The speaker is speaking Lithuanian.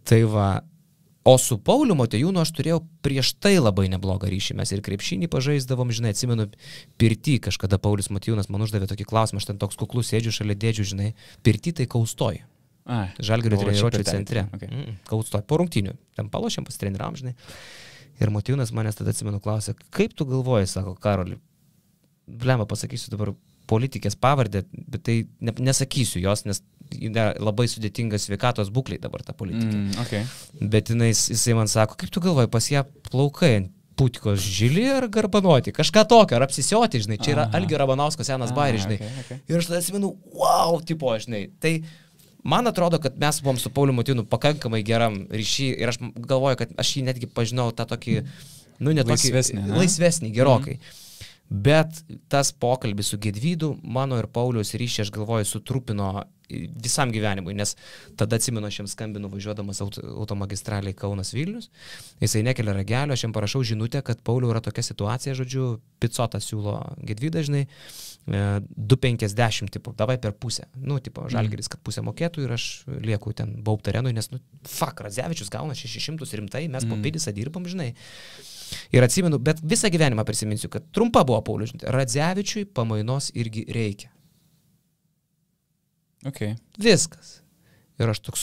Tai va, o su Pauliu Motiejūnu aš turėjau prieš tai labai neblogą ryšį. Mes ir krepšinį pažaisdavom, žinai, atsimenu, pirty kažkada Paulius Motiejūnas man uždavė tokį klausimą, aš ten toks kuklus sėdžiu šalia dėdžių, žinai, pirty tai Kaustoj. Žalgirio treniruočių centre. Okay. Kaustoj, po rungtynių. Ten palošėm, pasitreniravom, žinai. Ir Motiejūnas manęs tada atsimenu klausė, kaip tu galvoji, sako, Karoli, blemba, pasakysiu dabar politikės pavardę, bet tai nesakysiu jos, nes labai sudėtingas sveikatos būkliai dabar ta politikė. Okay. Bet jisai man sako, kaip tu galvoji, pas ją plaukai ant putikos žili ar garbanoti, kažką tokio, ar apsisioti, žinai, čia yra Algio Ramanausko senas bairis, žinai. Okay. Ir aš tada atsimenu, wow, tipo, žinai, tai man atrodo, kad mes buvom su Pauliu Motiejūnu pakankamai geram ryšį ir aš galvoju, kad aš jį netgi pažinau tą tokį, laisvesnį gerokai. Bet tas pokalbis su Gedvydu, mano ir Pauliaus ryšį, aš galvoju, sutrupino visam gyvenimui, nes tada atsimenu, aš jam skambinu važiuodamas automagistraliai Kaunas Vilnius, jisai nekelia ragelio, aš jam parašau žinutę, kad Pauliau yra tokia situacija, žodžiu, Picotą siūlo Gedvydą, žinai, 2,50, tipo, davai per pusę, tipo, Žalgiris, kad pusę mokėtų ir aš lieku ten Baubt arenui, nes, Radzevičius gauna 600 rimtai, mes po pėdisą dirbam, žinai. Ir atsimenu, bet visą gyvenimą prisiminsiu, kad trumpa buvo Paulius, Radzevičiui pamainos irgi reikia. Okay. Viskas. Ir aš toks